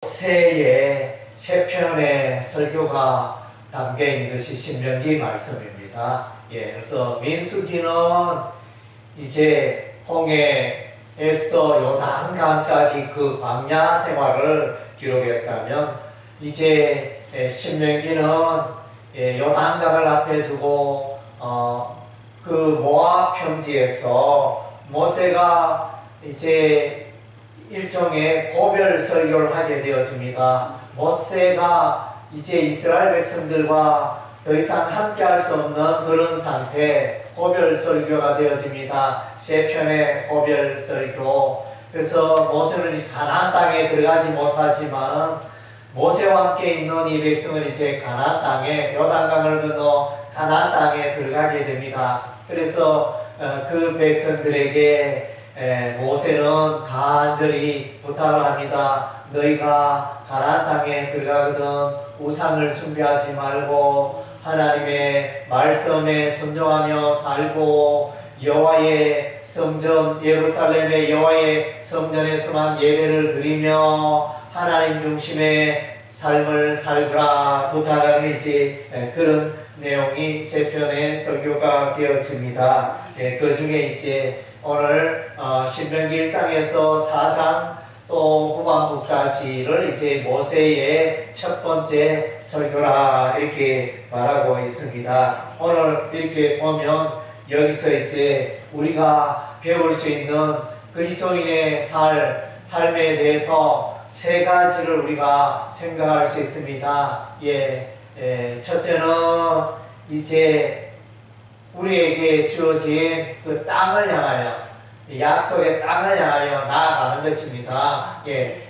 모세의 세 편의 설교가 담겨 있는 것이 신명기 말씀입니다. 그래서 민수기는 이제 홍해에서 요단강까지 그 광야 생활을 기록했다면, 이제 신명기는 요단강을 앞에 두고 그 모압 평지에서 모세가 이제 일종의 고별 설교를 하게 되어집니다. 모세가 이제 이스라엘 백성들과 더 이상 함께 할 수 없는 그런 상태, 고별 설교가 되어집니다. 세 편의 고별 설교. 그래서 모세는 가나안 땅에 들어가지 못하지만 모세와 함께 있는 이 백성은 이제 가나안 땅에, 요단강을 건너 가나안 땅에 들어가게 됩니다. 그래서 그 백성들에게 모세는 간절히 부탁을 합니다. 너희가 가나안 땅에 들어가거든 우상을 숭배하지 말고 하나님의 말씀에 순종하며 살고 여호와의 성전, 예루살렘의 여호와의 성전에서만 예배를 드리며 하나님 중심의 삶을 살거라 부탁하는 이제 그런 내용이 세 편의 설교가 되어집니다. 그 중에 이제 오늘 신명기 1장에서 4장 또 후반부까지를 이제 모세의 첫 번째 설교라 이렇게 말하고 있습니다. 오늘 이렇게 보면 여기서 이제 우리가 배울 수 있는 그리스도인의 삶에 대해서 세 가지를 우리가 생각할 수 있습니다. 첫째는 이제 우리에게 주어진 그 땅을 향하여, 약속의 땅을 향하여 나아가는 것입니다.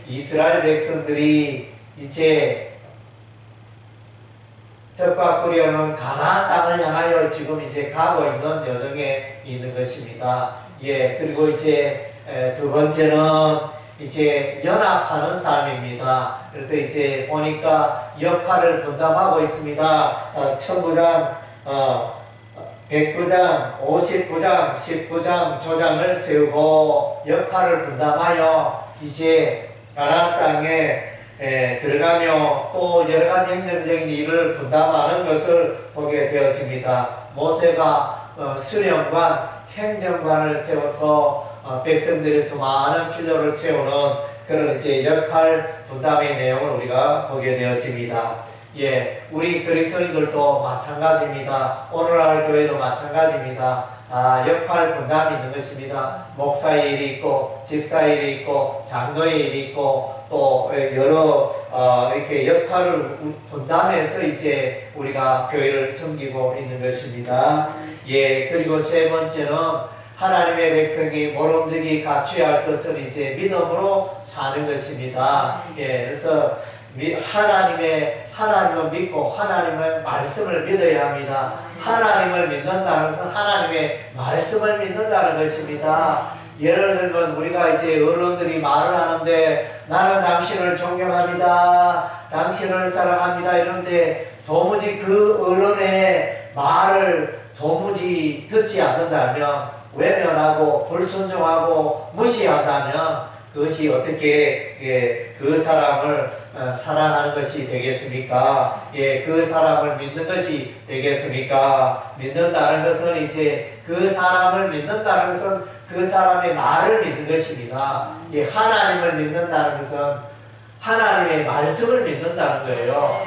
이스라엘 백성들이 이제 적과 꿀이오는 가나안 땅을 향하여 지금 이제 가고 있는 여정에 있는 것입니다. 그리고 이제 두 번째는 이제 연합하는 삶입니다. 그래서 이제 보니까 역할을 분담하고 있습니다. 천부장, 109장, 59장, 19장 조장을 세우고 역할을 분담하여 이제 가나안 땅에 들어가며 또 여러가지 행정적인 일을 분담하는 것을 보게 되어집니다. 모세가 수령관, 행정관을 세워서 백성들의 수많은 필요를 채우는 그런 이제 역할 분담의 내용을 우리가 보게 되어집니다. 우리 그리스도인들도 마찬가지입니다. 오늘날 교회도 마찬가지입니다. 역할 분담이 있는 것입니다. 목사의 일이 있고, 집사의 일이 있고, 장로의 일이 있고, 또 여러 이렇게 역할을 분담해서 이제 우리가 교회를 섬기고 있는 것입니다. 그리고 세 번째는 하나님의 백성이 모름지기 갖춰야 할 것은 이제 믿음으로 사는 것입니다. 그래서 하나님을 믿고 하나님의 말씀을 믿어야 합니다. 하나님을 믿는다는 것은 하나님의 말씀을 믿는다는 것입니다. 예를 들면 우리가 이제 어른들이 말을 하는데 나는 당신을 존경합니다, 당신을 사랑합니다 이런데 도무지 그 어른의 말을 도무지 듣지 않는다면, 외면하고 불순종하고 무시한다면 그것이 어떻게 그 사람을 사랑하는 것이 되겠습니까? 그 사람을 믿는 것이 되겠습니까? 믿는다는 것은 이제 그 사람을 믿는다는 것은 그 사람의 말을 믿는 것입니다. 하나님을 믿는다는 것은 하나님의 말씀을 믿는다는 거예요.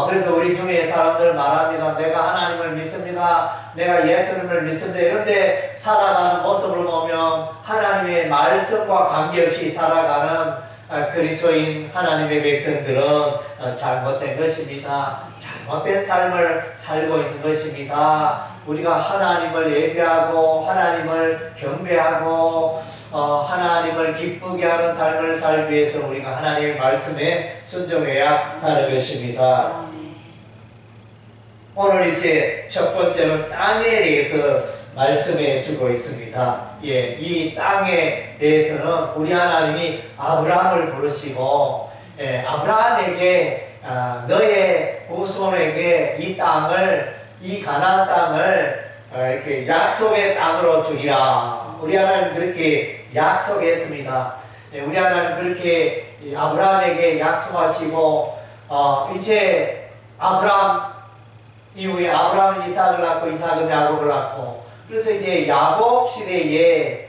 그래서 우리 중에 사람들 말합니다. 내가 하나님을 믿습니다, 내가 예수님을 믿습니다 이런데 살아가는 모습을 보면 하나님의 말씀과 관계없이 살아가는 그리스도인 하나님의 백성들은 잘못된 것입니다. 잘못된 삶을 살고 있는 것입니다. 우리가 하나님을 예배하고 하나님을 경배하고 하나님을 기쁘게 하는 삶을 살기 위해서 우리가 하나님의 말씀에 순종해야 하는 것입니다. 오늘 이제 첫 번째는 땅에 대해서 말씀해 주고 있습니다. 이 땅에 대해서는 우리 하나님이 아브라함을 부르시고 아브라함에게 너의 후손에게 이 땅을, 이 가나안 땅을 이렇게 약속의 땅으로 주리라. 우리 하나님 그렇게 약속했습니다. 우리 하나님 그렇게 아브라함에게 약속하시고 이제 아브라함 이후에 아브라함은 이삭을 낳고 이삭은 야곱을 낳고 그래서 이제 야곱 시대에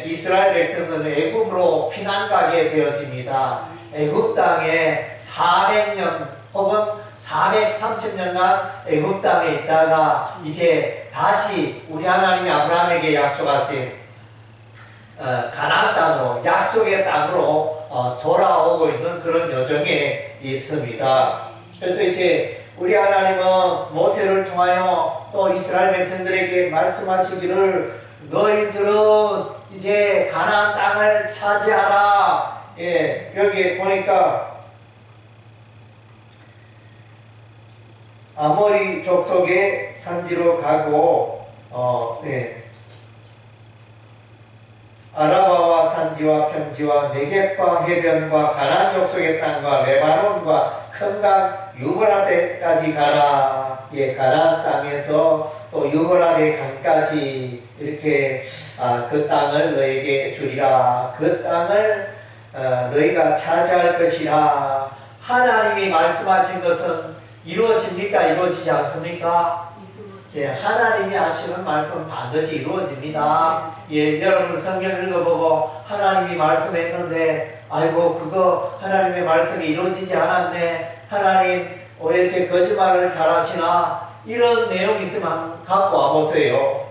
이스라엘 백성들은 애굽으로 피난 가게 되어집니다. 애굽 땅에 400년 혹은 430년간 애굽 땅에 있다가 이제 다시 우리 하나님이 아브라함에게 약속하신 가나안 땅으로 약속의 땅으로 돌아오고 있는 그런 여정에 있습니다. 그래서 이제 우리 하나님은 모세를 통하여 또 이스라엘 백성들에게 말씀하시기를 너희들은 이제 가나안 땅을 차지하라. 여기 보니까 아모리 족속의 산지로 가고 아라바와 산지와 평지와 네겝과 해변과 가나안 족속의 땅과 레바논과 큰강 유브라데까지 가라. 가나안 땅에서 또 유브라데 강까지 이렇게 그 땅을 너에게 주리라. 그 땅을 너희가 차지할 것이라. 하나님이 말씀하신 것은 이루어집니까? 이루어지지 않습니까? 하나님이 하시는 말씀은 반드시 이루어집니다. 여러분 성경 읽어보고 하나님이 말씀했는데 아이고 그거 하나님의 말씀이 이루어지지 않았네. 하나님 왜 이렇게 거짓말을 잘하시나? 이런 내용이 있으면 갖고 와보세요.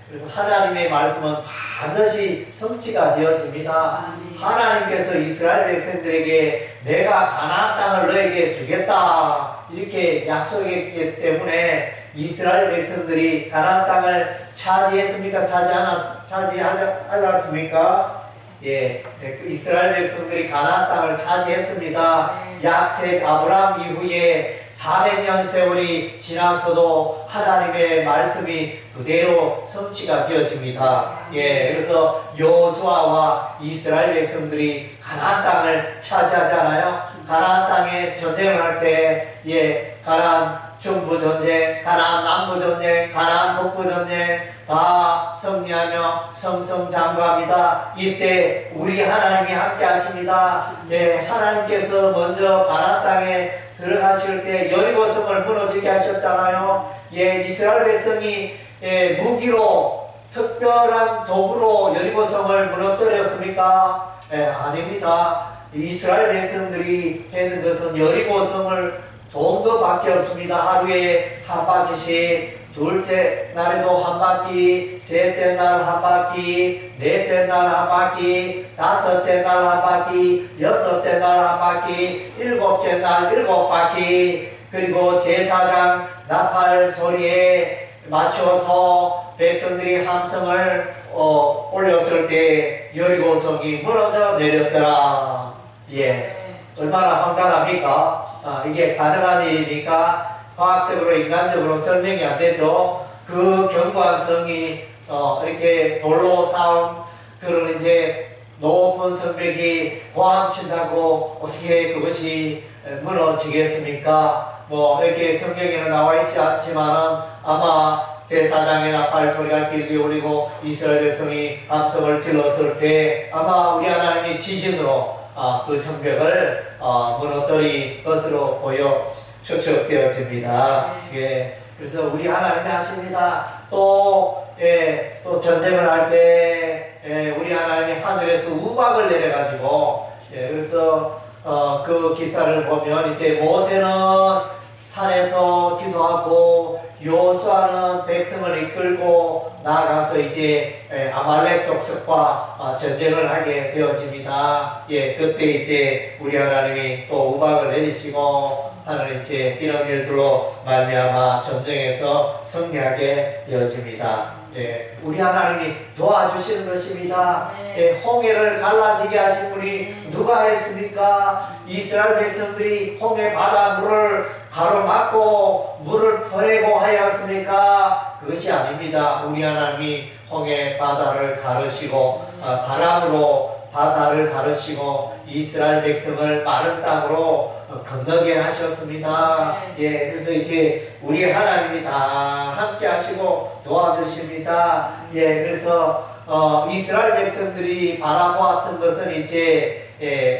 그래서 하나님의 말씀은 반드시 성취가 되어집니다. 하나님께서 이스라엘 백성들에게 내가 가나안 땅을 너에게 주겠다 이렇게 약속했기 때문에 이스라엘 백성들이 가나안 땅을 차지했습니까? 차지하지 않았습니까? 이스라엘 백성들이 가나안 땅을 차지했습니다. 약세 아브라함 이후에 400년 세월이 지나서도 하나님의 말씀이 그대로 성취가 되어집니다. 그래서 여호수아와 이스라엘 백성들이 가나안 땅을 차지하잖아요. 가나안 땅에 전쟁을 할 때 가나안 중부 전쟁, 가나안 남부 전쟁, 가나안 북부 전쟁 다 승리하며 승승장구합니다. 이때 우리 하나님이 함께 하십니다. 하나님께서 먼저 가나안 땅에 들어가실 때 여리고성을 무너지게 하셨잖아요. 이스라엘 백성이 무기로 특별한 도구로 여리고성을 무너뜨렸습니까? 아닙니다. 이스라엘 백성들이 했는 것은 여리고성을 도운 것밖에 없습니다. 하루에 한 바퀴씩, 둘째 날에도 한 바퀴, 셋째 날 한 바퀴, 넷째 날 한 바퀴, 다섯째 날 한 바퀴, 여섯째 날 한 바퀴, 일곱째 날 7바퀴, 그리고 제사장 나팔 소리에 맞춰서 백성들이 함성을 올렸을 때 여리고성이 무너져 내렸더라. 얼마나 황당합니까? 이게 가능한 일입니까? 과학적으로 인간적으로 설명이 안 되죠. 그 견고한 성이 이렇게 돌로 쌓은 그런 이제 높은 성벽이 고함친다고 어떻게 그것이 무너지겠습니까? 이렇게 성경에는 나와 있지 않지만은 아마 제사장의 나팔 소리가 길게 울리고 이스라엘 백성이 함성을 질렀을 때 아마 우리 하나님이 지진으로 그 성벽을 무너뜨린 것으로 보여 추측되어집니다. 그래서 우리 하나님이 하십니다. 또 전쟁을 할 때 우리 하나님이 하늘에서 우박을 내려가지고 그래서 그 기사를 보면 이제 모세는 산에서 기도하고 여호수아는 백성을 이끌고 나아가서 이제 아말렉 족속과 전쟁을 하게 되어집니다. 그때 이제 우리 하나님이 또 우박을 내리시고 하는 이제 이런 일들로 말미암아 전쟁에서 승리하게 되어집니다. 우리 하나님이 도와주시는 것입니다. 홍해를 갈라지게 하신 분이 누가 했습니까? 이스라엘 백성들이 홍해 바다 물을 가로막고 물을 퍼내고 하였습니까? 그것이 아닙니다. 우리 하나님이 홍해 바다를 가르시고 바람으로 바다를 가르시고 이스라엘 백성을 마른 땅으로 건너게 하셨습니다. 그래서 이제 우리 하나님이 다 함께 하시고 도와주십니다. 그래서 이스라엘 백성들이 바라보았던 것은 이제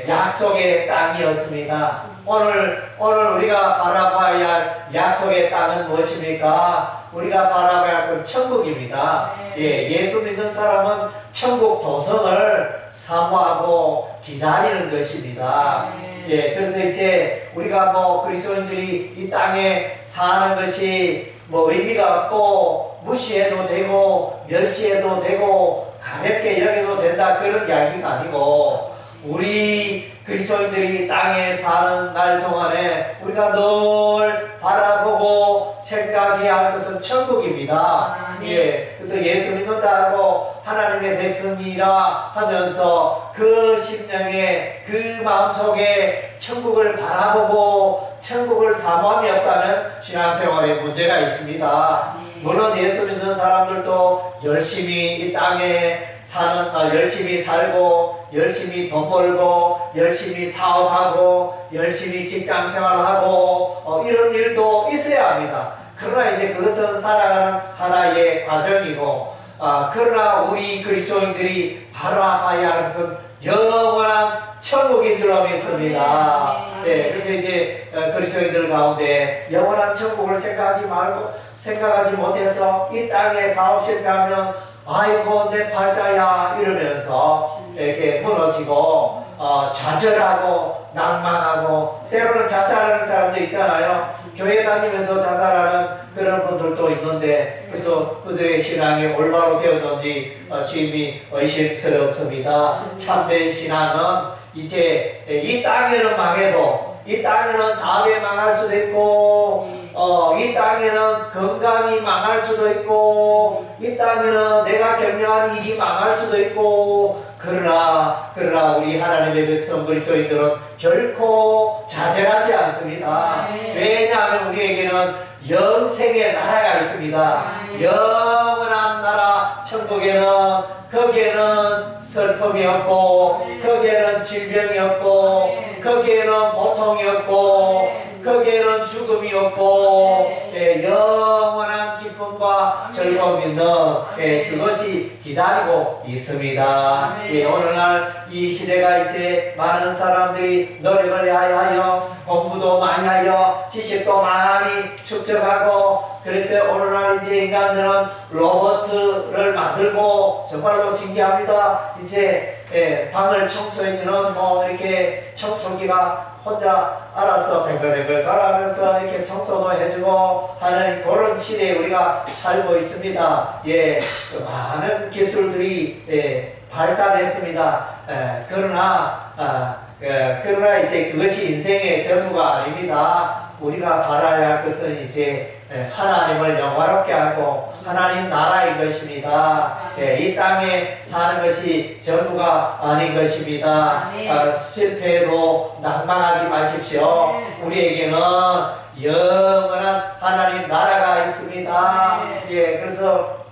약속의 땅이었습니다. 오늘 우리가 바라봐야 할 약속의 땅은 무엇입니까? 우리가 바라봐야 할 건 천국입니다. 예수 믿는 사람은 천국 도성을 사모하고 기다리는 것입니다. 그래서 이제 우리가 그리스도인들이 이 땅에 사는 것이 의미가 없고 무시해도 되고 멸시해도 되고 가볍게 여겨도 된다, 그런 이야기가 아니고, 우리 그리스도인들이 땅에 사는 날 동안에 우리가 늘 바라보고 생각해야 할 것은 천국입니다. 그래서 예수 믿는다고 하나님의 백성이라 하면서 그 심령에, 그 마음속에 천국을 바라보고 천국을 사모함이 없다면 신앙생활에 문제가 있습니다. 물론 예수 믿는 사람들도 열심히 이 땅에 열심히 살고, 열심히 돈 벌고, 열심히 사업하고, 열심히 직장 생활하고, 이런 일도 있어야 합니다. 그러나 이제 그것은 살아가는 하나의 과정이고, 그러나 우리 그리스도인들이 바라봐야 할 것은 영원한 천국인 줄로 믿습니다. 그래서 이제 그리스도인들 가운데 영원한 천국을 생각하지 못해서 이 땅에 사업 실패하면 아이고 내 팔자야 이러면서 이렇게 무너지고 좌절하고 낭망하고, 때로는 자살하는 사람도 있잖아요. 교회 다니면서 자살하는 그런 분들도 있는데, 그래서 그들의 신앙이 올바로 되었는지 심히 의심스럽습니다. 참된 신앙은 이제 이 땅에는 망해도, 이 땅에는 사업이 망할 수도 있고, 이 땅에는 건강이 망할 수도 있고, 이 땅에는 내가 경영한 일이 망할 수도 있고, 그러나 우리 하나님의 백성 그리스도인들은 결코 좌절하지 않습니다. 왜냐하면 우리에게는 영생의 나라가 있습니다. 영원한 나라 천국에는, 거기에는 슬픔이 없고, 거기에는 질병이 없고, 거기에는 고통이 없고, 거기에는 죽음이 없고, 영원한 기쁨과 즐거움이 있는 그것이 기다리고 있습니다. 오늘날 이 시대가 이제 많은 사람들이 노력을 하여 공부도 많이 하여 지식도 많이 축적하고, 그래서 오늘날 이제 인간들은 로봇을 만들고, 정말로 신기합니다. 이제 방을 청소해주는 이렇게 청소기가 혼자 알아서 뱅글뱅글 돌아가면서 이렇게 청소도 해주고 하는 그런 시대에 우리가 살고 있습니다. 많은 기술들이 발달했습니다. 그러나 이제 그것이 인생의 전부가 아닙니다. 우리가 바라야 할 것은 이제 하나님을 영화롭게 하고 하나님 나라인 것입니다. 이 땅에 사는 것이 전부가 아닌 것입니다. 실패해도 낭망하지 마십시오. 우리에게는 영원한 하나님 나라가 있습니다. 그래서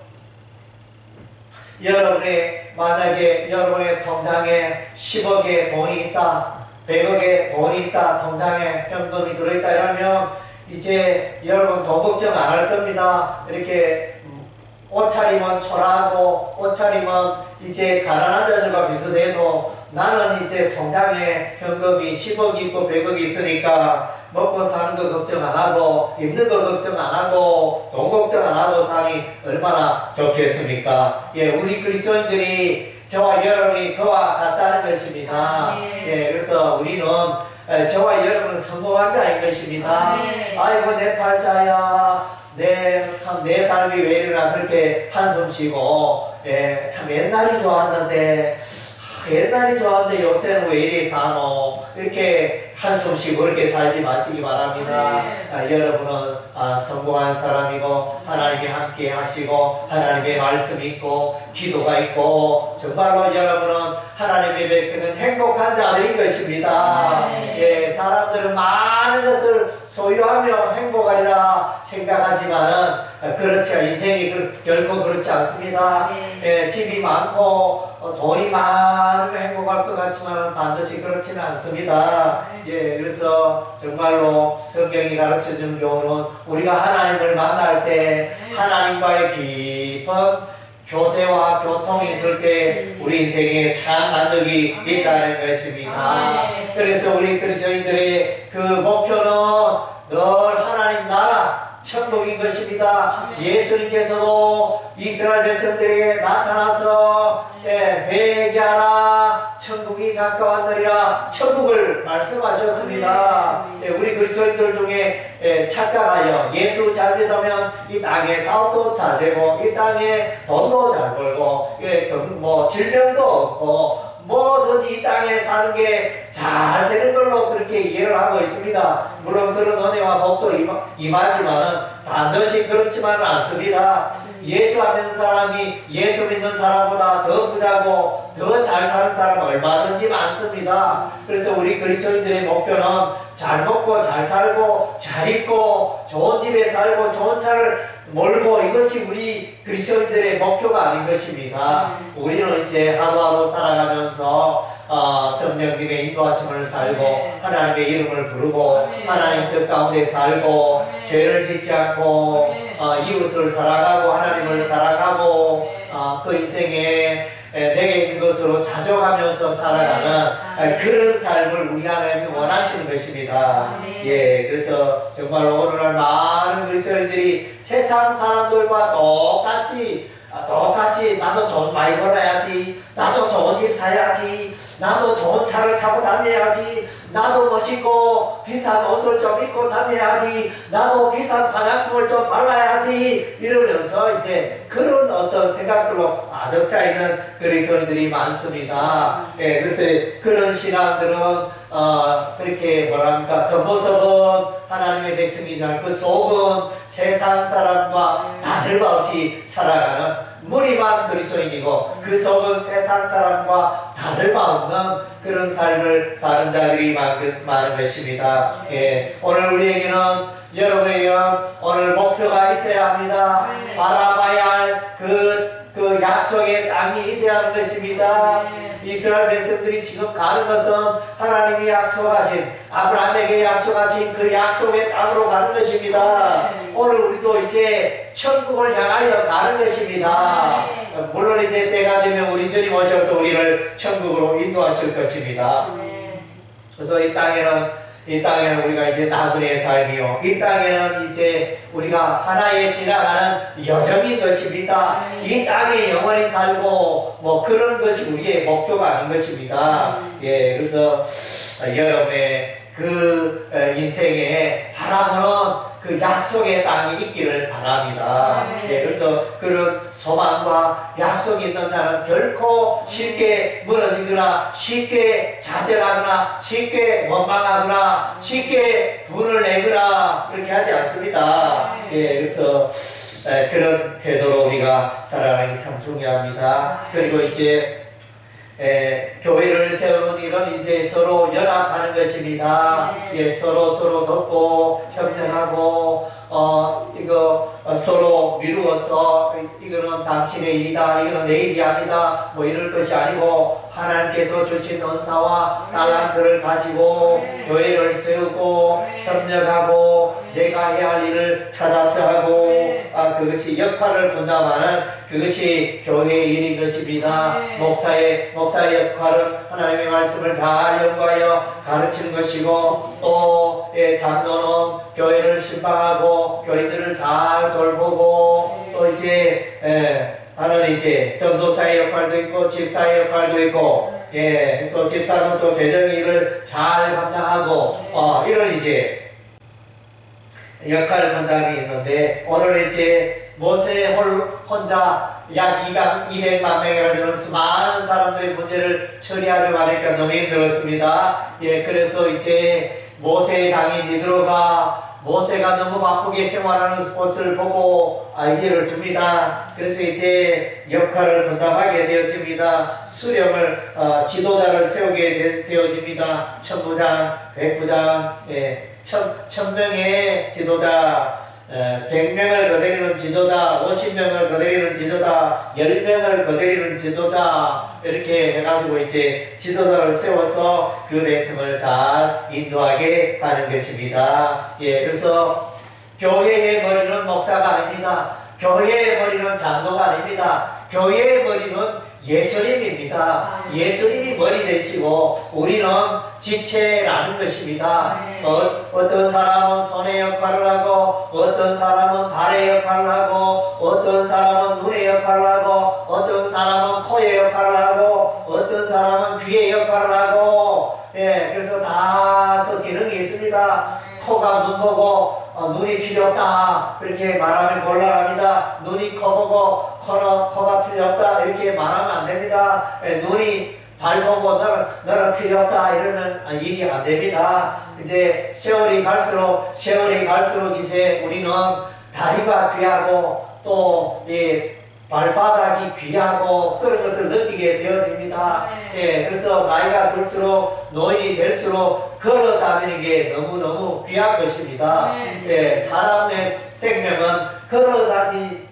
만약에 여러분의 통장에 10억의 돈이 있다, 100억의 돈이 있다, 통장에 현금이 들어있다 이러면 이제 여러분 돈 걱정 안 할 겁니다. 이렇게 옷차림은 초라하고 옷차림은 이제 가난한 자들과 비슷해도 나는 이제 통장에 현금이 10억이 있고 100억이 있으니까 먹고 사는 거 걱정 안 하고 입는 거 걱정 안 하고 돈 걱정 안 하고 사니 얼마나 좋겠습니까? 우리 그리스도인들이 저와 여러분이 그와 같다는 것입니다. 그래서 우리는 저와 여러분은 성공한 자인 것입니다. 아이고 내 팔자야, 내 삶이 왜 이러나 그렇게 한숨 쉬고, 참 옛날이 좋았는데 요새는 왜 이리 사노, 이렇게 한숨 쉬고 그렇게 살지 마시기 바랍니다. 여러분은 성공한 사람이고 하나님이 함께 하시고 하나님의 말씀이 있고 기도가 있고, 정말로 여러분은 하나님의 백성은 행복한 자들인 것입니다. 사람들은 많은 것을 소유하며 행복하리라 생각하지만은 그렇지, 인생이 결코 그렇지 않습니다. 집이 많고 돈이 많으면 행복할 것 같지만 반드시 그렇지는 않습니다. 그래서 정말로 성경이 가르쳐준 교훈은 우리가 하나님을 만날 때 하나님과의 깊은 교제와 교통이 있을 때 우리 인생에 참 만족이 있다는 것입니다. 그래서 우리 그리스도인들의 그 목표는 늘 하나님 나라 천국인 것입니다. 예수님께서도 이스라엘 백성들에게 나타나서 회개하라 천국이 가까웠느니라 천국을 말씀하셨습니다. 우리 그리스도인들 중에 착각하여 예수 잘 믿으면 이 땅에 사업도 잘 되고 이 땅에 돈도 잘 벌고 뭐 질병도 없고 뭐든지 이 땅에 사는 게 잘 되는 걸로 그렇게 이해를 하고 있습니다. 물론 그런 은혜와 복도 임하지만은 반드시 그렇지만은 않습니다. 예수 안 믿는 사람이 예수 믿는 사람보다 더 부자고 더 잘 사는 사람은 얼마든지 많습니다. 그래서 우리 그리스도인들의 목표는 잘 먹고 잘 살고 잘 입고 좋은 집에 살고 좋은 차를 몰고 이것이 우리 그리스도인들의 목표가 아닌 것입니다. 우리는 이제 하루하루 살아가면서 성령님의 인도하심을 살고 하나님의 이름을 부르고 하나님 뜻 가운데 살고 죄를 짓지 않고 이웃을 사랑하고 하나님을 사랑하고 그 인생에 내게 있는 것으로 자족하면서 살아가는 그런 삶을 우리 하나님이 원하시는 것입니다. 예, 그래서 정말로 오늘날 많은 그리스도인들이 세상 사람들과 똑같이 나도 돈 많이 벌어야지, 나도 좋은 집 사야지, 나도 좋은 차를 타고 다녀야지, 나도 멋있고 비싼 옷을 좀 입고 다녀야지, 나도 비싼 화장품을 좀 발라야지 이러면서 이제 그런 어떤 생각들로 가득 차 있는 그리스도인들이 많습니다. 예, 그래서 그런 신앙들은 그렇게 뭐랄까 겉모습은 하나님의 백성이지만 그 속은 세상 사람과 다름없이 살아가는 무리만 그리스도인이고 그 속은 세상 사람과 다를 바 없는 그런 삶을 사는 자들이 많은 것입니다. 예, 오늘 우리에게는 여러분에게는 오늘 목표가 있어야 합니다. 바라봐야 할 그 약속의 땅이 있어야 하는 것입니다. 이스라엘 백성들이 지금 가는 것은 하나님이 약속하신 아브라함에게 약속하신 그 약속의 땅으로 가는 것입니다. 오늘 우리도 이제 천국을 향하여 가는 것입니다. 물론 이제 때가 되면 우리 주님 오셔서 우리를 천국으로 인도하실 것입니다. 그래서 이 땅에는 우리가 이제 나그네의 삶이요, 이 땅에는 이제 우리가 하나에 지나가는 여정인 것입니다. 이 땅에 영원히 살고 뭐 그런 것이 우리의 목표가 아닌 것입니다. 예, 그래서 여러분의 그 인생에 바라보는 그 약속의 땅이 있기를 바랍니다. 예, 그래서 그런 소망과 약속이 있는 자는 결코 쉽게 무너지거나 쉽게 좌절하거나 쉽게 원망하거나 쉽게 분을 내거나 그렇게 하지 않습니다. 예, 그래서 그런 태도로 우리가 살아가는 게 참 중요합니다. 그리고 이제 교회를 세우는 일은 이제 서로 연합하는 것입니다. 예, 서로 돕고 협력하고 이거 서로 미루어서 이거는 당신의 일이다, 이거는 내 일이 아니다, 뭐 이럴 것이 아니고 하나님께서 주신 은사와 달란트를 가지고 교회를 세우고 협력하고 내가 해야 할 일을 찾아서 하고 그것이 역할을 분담하는 그것이 교회의 일인 것입니다. 목사의 역할은 하나님의 말씀을 잘 연구하여 가르치는 것이고 또 장로는 교회를 신방하고 교인들을 잘 돌보고 또 이제 하는 이제 전도사의 역할도 있고 집사의 역할도 있고 예, 그래서 집사는 또 재정의 일을 잘 감당하고 이런 이제 역할 분담이 있는데 오늘 이제 모세 혼자 약 200만 명이나 되는 수많은 사람들의 문제를 처리하려고 하니까 너무 힘들었습니다. 예, 그래서 이제 모세의 장인 니드로가 모세가 너무 바쁘게 생활하는 것을 보고 아이디어를 줍니다. 그래서 이제 역할을 분담하게 되어집니다. 수령을 지도자를 세우게 되어집니다. 천부장, 백부장, 1000명의 지도자, 100명을 거느리는 지도자, 50명을 거느리는 지도자, 10명을 거느리는 지도자 이렇게 해가지고 이제 지도자를 세워서 그 백성을 잘 인도하게 하는 것입니다. 예, 그래서 교회의 머리는 목사가 아닙니다. 교회의 머리는 장로가 아닙니다. 교회의 머리는 예수님입니다. 예수님이 머리 되시고 우리는 지체라는 것입니다. 어떤 사람은 손의 역할을 하고 어떤 사람은 발의 역할을 하고 어떤 사람은 눈의 역할을 하고 어떤 사람은 코의 역할을 하고 어떤 사람은 귀의 역할을 하고 그래서 다 그 기능이 있습니다. 코가 눈 보고 눈이 필요 없다 그렇게 말하면 곤란합니다. 눈이 코 보고 코가 필요 없다 이렇게 말하면 안 됩니다. 눈이 발 보고 너는 필요 없다 이러면 일이 안 됩니다. 이제 세월이 갈수록 이제 우리는 다리가 귀하고 또 발바닥이 귀하고 그런 것을 느끼게 되어집니다. 그래서 나이가 들수록 노인이 될수록 걸어 다니는 게 너무너무 귀한 것입니다. 사람의 생명은 걸어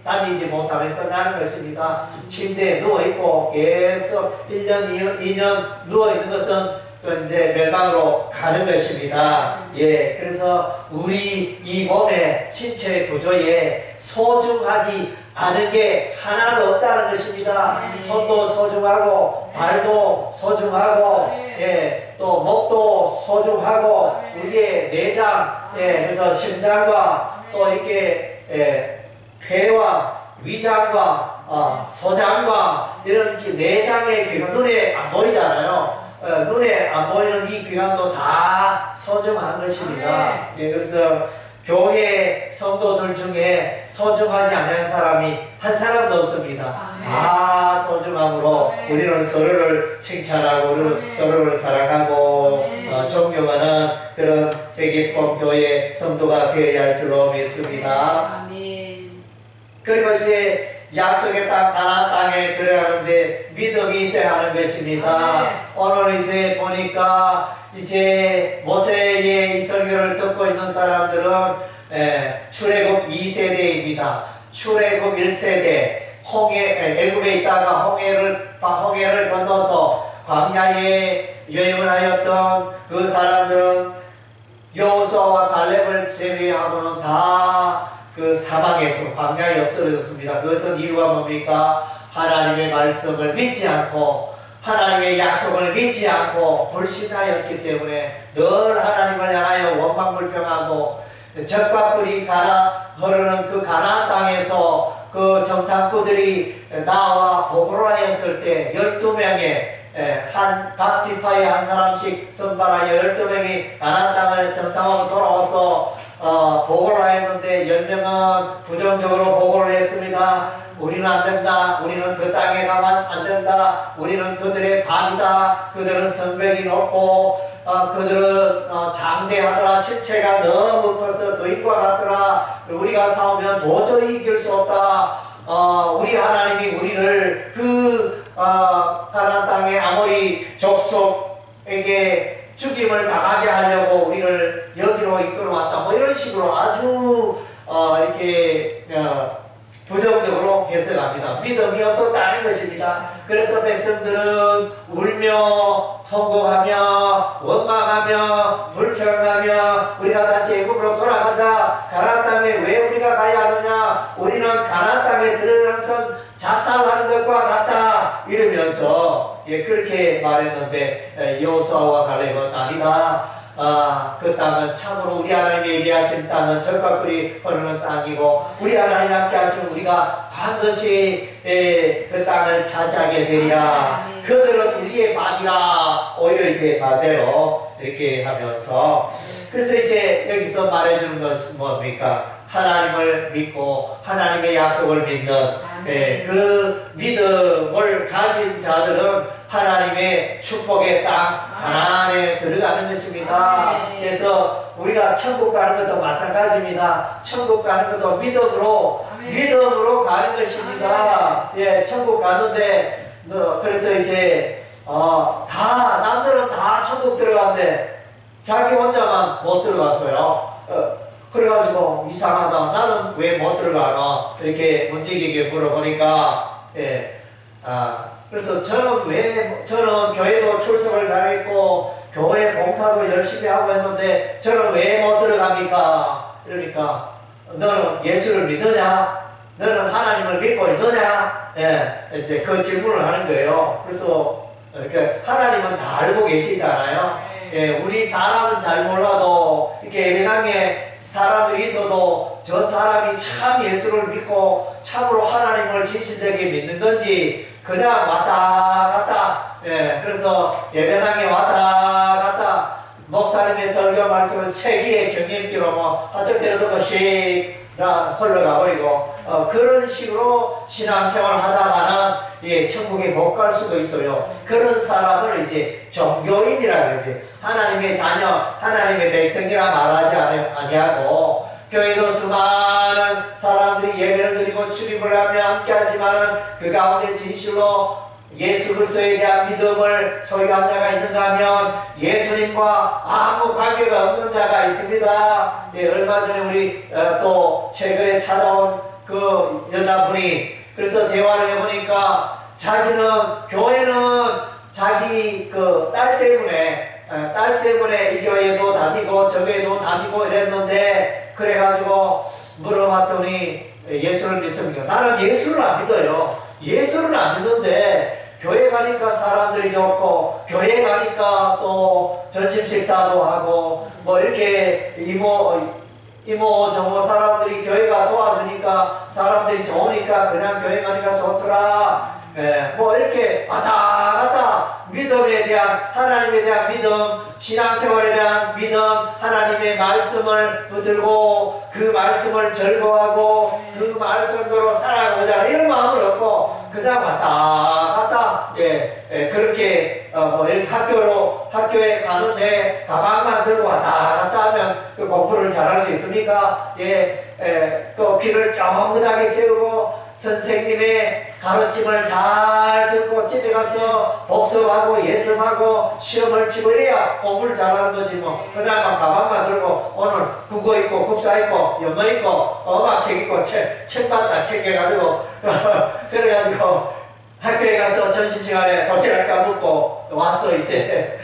다니지 못하면 끝나는 것입니다. 침대에 누워있고 계속 1년, 2년 누워있는 것은 이제 멸망으로 가는 것입니다. 그래서 우리 이 몸의 신체 구조에 소중하지 않은 게 하나도 없다는 것입니다. 손도 소중하고 발도 소중하고 또 목도 소중하고 우리의 내장 그래서 심장과 또 이렇게 폐와 위장과 소장과 이런 내장의 기관 눈에 안 보이잖아요. 눈에 안 보이는 이 기관도 다 소중한 것입니다. 그래서 교회 성도들 중에 소중하지 않은 사람이 한 사람도 없습니다. 다 소중함으로 우리는 서로를 칭찬하고 서로를 사랑하고 존경하는 그런 세계권 교회 성도가 되어야 할 줄로 믿습니다. 그리고 이제 약속의 땅 가나안 땅에 들어가는데 믿음이 있어야 하는 것입니다. 오늘 이제 보니까 이제 모세의 이 설교를 듣고 있는 사람들은 출애굽 2세대입니다. 출애굽 1세대 애굽에 있다가 홍해를 건너서 광야에 여행을 하였던 그 사람들은 여호수아와 갈렙을 제외하고는 다 그 사방에서 광야에 엎드려졌습니다. 그것은 이유가 뭡니까? 하나님의 말씀을 믿지 않고 하나님의 약속을 믿지 않고 불신하였기 때문에 늘 하나님을 향하여 원망불평하고 젖과 꿀이 흐르는 그 가나안 땅에서 그 정탐꾼들이 나와 보고를 하였을 때 12명의 각 지파에 한 사람씩 선발하여 12명이 가나안 땅을 정탐하고 돌아와서 보고를 하였는데 10명은 부정적으로 보고를 했습니다. 우리는 안 된다. 우리는 그 땅에 가면 안 된다. 우리는 그들의 밥이다. 그들은 성벽이 높고 그들은 장대하더라. 실체가 너무 커서 거인과 같더라. 우리가 싸우면 도저히 이길 수 없다. 우리 하나님이 우리를 그 가나안 땅의 아모리 족속에게 죽임을 당하게 하려고 우리를 여기로 이끌어왔다. 뭐 이런 식으로 아주 이렇게 부정적으로 해석합니다. 믿음이 없었다는 것입니다. 그래서 백성들은 울며 통곡하며 원망하며 불평하며 우리가 다시 애굽으로 돌아가자. 가나안 땅에 왜 우리가 가야 하느냐. 우리는 가나안 땅에 들어가서 자살하는 것과 같다 이러면서 그렇게 말했는데 여호수아와 갈렙은 아니다. 그 땅은 참으로 우리 하나님이 얘기하신 땅은 젖과 꿀이 흐르는 땅이고 우리 하나님 함께 하시면 우리가 반드시 그 땅을 차지하게 되리라. 그들은 우리의 밥이라. 오히려 이제 반대로 이렇게 하면서 그래서 이제 여기서 말해주는 것은 뭡니까? 하나님을 믿고 하나님의 약속을 믿는 그 믿음을 가진 자들은 하나님의 축복의 땅 가나안에 들어가는 것입니다. 그래서 우리가 천국 가는 것도 마찬가지입니다. 천국 가는 것도 믿음으로 가는 것입니다. 천국 가는데 그래서 이제 남들은 다 천국 들어갔는데 자기 혼자만 못 들어갔어요. 그래가지고 이상하다. 나는 왜 못 들어가나? 이렇게 문지기에게 물어보니까 그래서 저는 교회도 출석을 잘했고 교회 봉사도 열심히 하고 했는데 저는 왜 못 들어갑니까? 이러니까 너는 예수를 믿느냐? 너는 하나님을 믿고 있느냐? 예, 이제 그 질문을 하는 거예요. 그래서 하나님은 다 알고 계시잖아요. 예, 우리 사람은 잘 몰라도 이렇게 예배당에 사람들이 있어도 저 사람이 참 예수를 믿고 참으로 하나님을 진실되게 믿는 건지 그냥 왔다 갔다, 예, 그래서 예배당에 왔다 갔다 목사님의 설교 말씀을 세기의 경림기로 뭐 한쪽 때로 듣고씩 흘러가 버리고 그런 식으로 신앙생활 하다가는 예, 천국에 못 갈 수도 있어요. 그런 사람을 이제 종교인이라고 그러지. 하나님의 자녀, 하나님의 백성이라 말하지 아니하고 교회도 수많은 사람들이 예배를 드리고 출입을 하며 함께 하지만은 그 가운데 진실로 예수 그리스도에 대한 믿음을 소유한 자가 있는가 하면 예수님과 아무 관계가 없는 자가 있습니다. 예, 얼마 전에 우리 또 최근에 찾아온 그 여자분이 그래서 대화를 해보니까 자기는 교회는 자기 그 딸 때문에 이 교회도 다니고 저 교회도 다니고 이랬는데 그래가지고 물어봤더니 예수를 믿습니까? 나는 예수를 안 믿어요. 예수를 안 믿는데 교회 가니까 사람들이 좋고 교회 가니까 또 점심 식사도 하고 뭐 이렇게 이모 저모 사람들이 교회가 도와주니까 사람들이 좋으니까 그냥 교회 가니까 좋더라. 예, 뭐 이렇게 왔다 갔다 믿음에 대한 하나님에 대한 믿음, 신앙생활에 대한 믿음, 하나님의 말씀을 붙들고 그 말씀을 즐거워하고 그 말씀대로 살아가고자 이런 마음을 얻고 그냥 왔다 갔다 그렇게 뭐 이렇게 학교에 가는데 가방만 들고 왔다 갔다 하면 그 공부를 잘할 수 있습니까? 그 귀를 쫑긋하게 세우고 선생님의 가르침을 잘 듣고 집에 가서 복습하고 예습하고 시험을 치고 이래야 공부를 잘하는 거지 뭐 그냥 막 가방만 들고 오늘 국어 있고 국사 있고 영어 있고 음악책 있고 책만 다 챙겨가지고 그래가지고 학교에 가서 점심시간에 도시락 까먹고 왔어 이제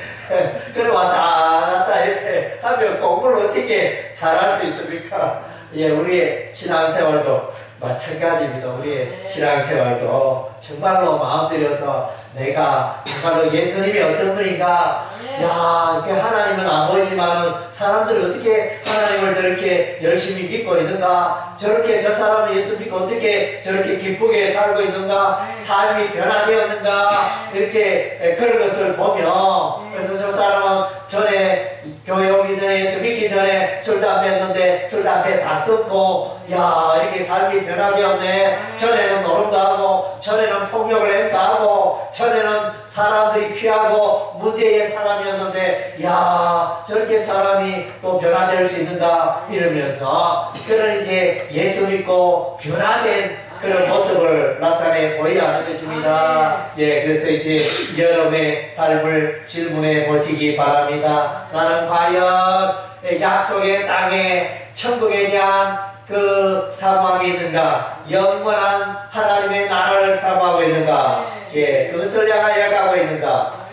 그래 왔다 갔다 이렇게 하면 공부를 어떻게 잘할 수 있습니까? 예, 우리의 신앙생활도 마찬가지입니다. 우리의 신앙생활도 정말로 마음 들여서 내가 정말로 예수님이 어떤 분인가, 야, 이렇게 하나님은 안 보이지만 사람들이 어떻게 하나님을 저렇게 열심히 믿고 있는가, 저렇게 저 사람은 예수 믿고 어떻게 저렇게 기쁘게 살고 있는가, 삶이 변화되었는가, 이렇게 그런 것을 보며, 그래서 저 사람은 전에 교회 오기 전에 예수 믿기 전에 술 담배 했는데 술 담배 다 끊고 야 이렇게 삶이 변화되었네. 전에는 노름도 하고 전에는 폭력을 행사하고 전에는 사람들이 피하고 문제의 사람이었는데 야 저렇게 사람이 또 변화될 수 있는가 이러면서 그런 이제 예수 믿고 변화된 그런 모습을 나타내 보여야 하는 것입니다. 예, 그래서 이제 여러분의 삶을 질문해 보시기 바랍니다. 나는 과연 약속의 땅에 천국에 대한 그 사모함이 있는가? 영원한 하나님의 나라를 사모하고 있는가? 예, 그것을 향하여 가고 있는가?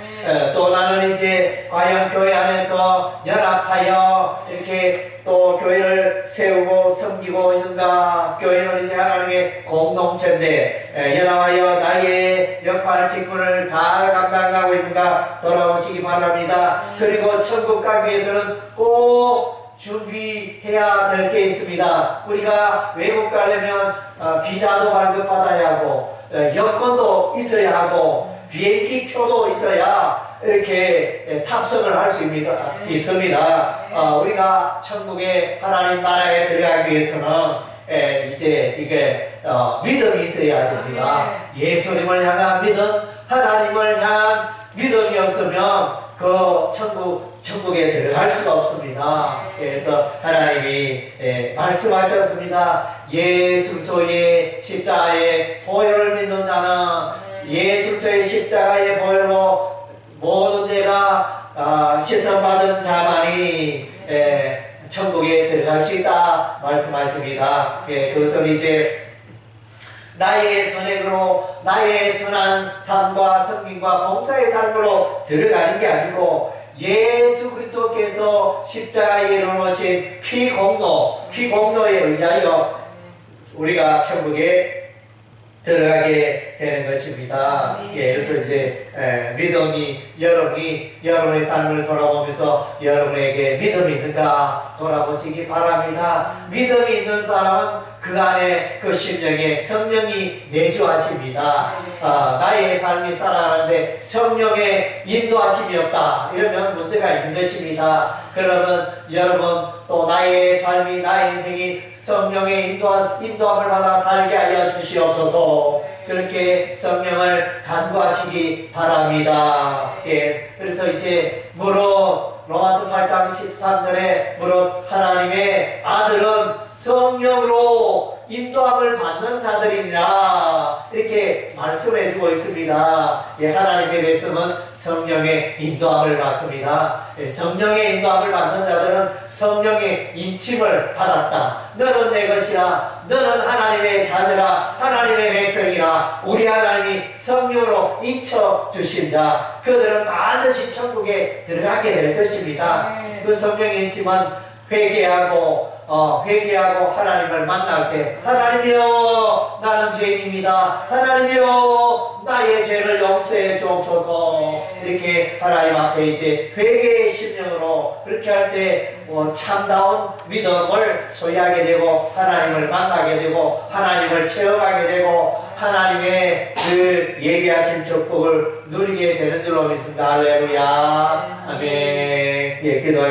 또 나는 이제 과연 교회 안에서 연합하여 이렇게 또 교회를 세우고 섬기고 있는가? 교회는 이제 하나님의 공동체인데 연합하여 나의 역할 직분을 잘 감당하고 있는가? 돌아오시기 바랍니다. 그리고 천국 가기 위해서는 꼭 준비해야 될 게 있습니다. 우리가 외국 가려면 비자도 발급받아야 하고 여권도 있어야 하고 비행기 표도 있어야 이렇게 탑승을 할 수 있습니다. 우리가 천국의 하나님 나라에 들어가기 위해서는 이제 이게 믿음이 있어야 됩니다. 예수님을 향한 믿음, 하나님을 향한 믿음이 없으면 그 천국에 들어갈 수가 없습니다. 그래서 하나님이 말씀하셨습니다. 예수 그리스도의 십자가의 보혈을 믿는 자는 예수 그리스도의 십자가의 보혈로 모든 죄가 씻어받은 자만이 천국에 들어갈 수 있다 말씀하십니다. 그것은 이제 나의 선행으로 나의 선한 삶과 성김과 봉사의 삶으로 들어가는 게 아니고 예수 그리스도께서 십자가에 이루어놓으신 피 공로에 의하여 우리가 천국에 들어가게 되는 것입니다. 예, 그래서 이제 믿음이 여러분의 삶을 돌아보면서 여러분에게 믿음이 있는가 돌아보시기 바랍니다. 믿음이 있는 사람은 그 안에 그 심령에 성령이 내주하십니다. 나의 삶이 살아가는데 성령의 인도하심이 없다 이러면 문제가 있는 것입니다. 그러면 여러분 또 나의 삶이 나의 인생이 성령의 인도함을 받아 살게 하여 주시옵소서. 그렇게 성령을 간구하시기 바랍니다. 예, 그래서 이제 무릇 로마서 8장 13절에 무릇 하나님의 아들은 성령으로 인도함을 받는 자들이니라 이렇게 말씀해 주고 있습니다. 예, 하나님의 백성은 성령의 인도함을 받습니다. 예, 성령의 인도함을 받는 자들은 성령의 인침을 받았다. 너는 내 것이라, 너는 하나님의 자녀라, 하나님의 백성이라, 우리 하나님이 성령으로 인쳐 주신 자 그들은 반드시 천국에 들어가게 될 것입니다. 그 성령의 인침은 회개하고 하나님을 만날 때 하나님이여 나는 죄인입니다. 하나님이여 나의 죄를 용서해 주옵소서. 이렇게 하나님 앞에 이제 회개의 심령으로 그렇게 할 때 참다운 믿음을 소유하게 되고 하나님을 만나게 되고 하나님을 체험하게 되고 하나님의 그 예비하신 축복을 누리게 되는 줄로 믿습니다. 할렐루야. 아멘. 예, 기도하겠습니다.